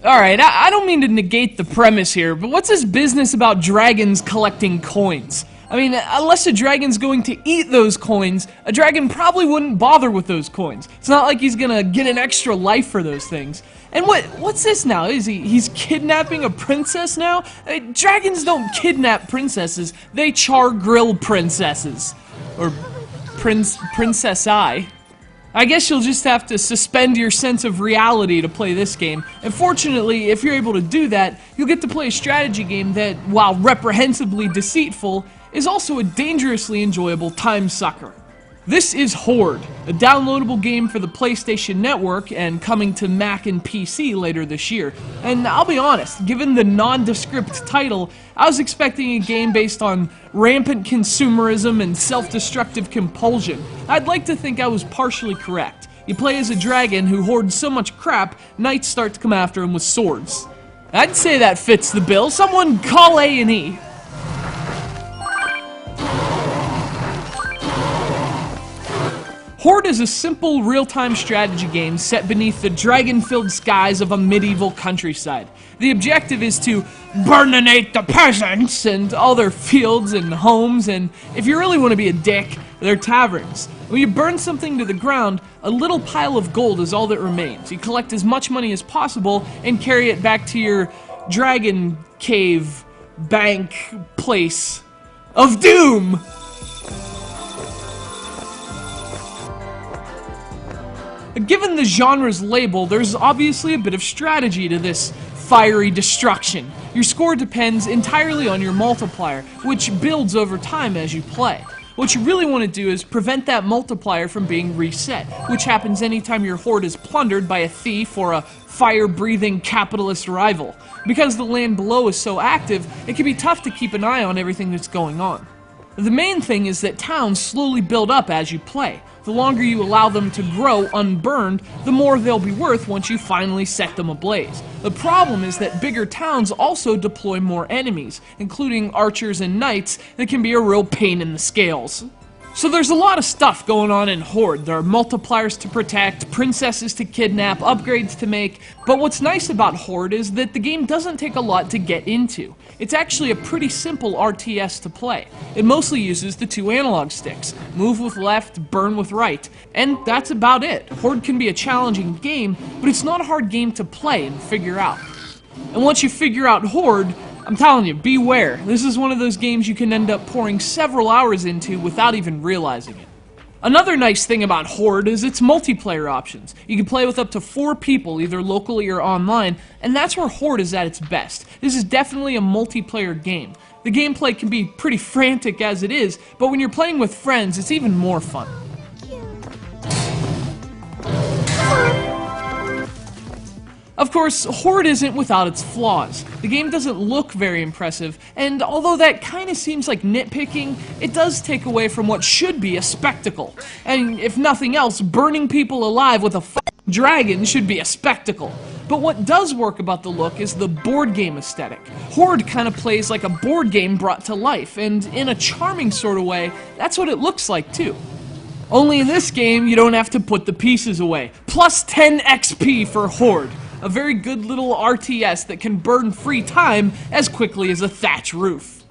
Alright, I don't mean to negate the premise here, but what's this business about dragons collecting coins? I mean, unless a dragon's going to eat those coins, a dragon probably wouldn't bother with those coins. It's not like he's gonna get an extra life for those things. And what's this now? He's kidnapping a princess now? Dragons don't kidnap princesses, they char grill princesses. Or princess-I. I guess you'll just have to suspend your sense of reality to play this game. And fortunately, if you're able to do that, you'll get to play a strategy game that, while reprehensibly deceitful, is also a dangerously enjoyable time sucker. This is HOARD, a downloadable game for the PlayStation Network and coming to Mac and PC later this year. And I'll be honest, given the nondescript title, I was expecting a game based on rampant consumerism and self-destructive compulsion. I'd like to think I was partially correct. You play as a dragon who hoards so much crap, knights start to come after him with swords. I'd say that fits the bill. Someone call A&E. HOARD is a simple, real-time strategy game set beneath the dragon-filled skies of a medieval countryside. The objective is to burninate the peasants and all their fields and homes, and if you really want to be a dick, their taverns. When you burn something to the ground, a little pile of gold is all that remains. You collect as much money as possible and carry it back to your dragon cave bank place of doom! Given the genre's label, there's obviously a bit of strategy to this fiery destruction. Your score depends entirely on your multiplier, which builds over time as you play. What you really want to do is prevent that multiplier from being reset, which happens anytime your hoard is plundered by a thief or a fire-breathing capitalist rival. Because the land below is so active, it can be tough to keep an eye on everything that's going on. The main thing is that towns slowly build up as you play. The longer you allow them to grow unburned, the more they'll be worth once you finally set them ablaze. The problem is that bigger towns also deploy more enemies, including archers and knights, that can be a real pain in the scales. So there's a lot of stuff going on in HOARD. There are multipliers to protect, princesses to kidnap, upgrades to make, but what's nice about HOARD is that the game doesn't take a lot to get into. It's actually a pretty simple RTS to play. It mostly uses the 2 analog sticks, move with left, burn with right, and that's about it. HOARD can be a challenging game, but it's not a hard game to play and figure out. And once you figure out HOARD, I'm telling you, beware. This is one of those games you can end up pouring several hours into without even realizing it. Another nice thing about HOARD is its multiplayer options. You can play with up to 4 people, either locally or online, and that's where HOARD is at its best. This is definitely a multiplayer game. The gameplay can be pretty frantic as it is, but when you're playing with friends, it's even more fun. Of course, HOARD isn't without its flaws. The game doesn't look very impressive, and although that kinda seems like nitpicking, it does take away from what should be a spectacle. And if nothing else, burning people alive with a dragon should be a spectacle. But what does work about the look is the board game aesthetic. HOARD kinda plays like a board game brought to life, and in a charming sort of way, that's what it looks like too. Only in this game, you don't have to put the pieces away. Plus 10 XP for HOARD. A very good little RTS that can burn free time as quickly as a thatch roof.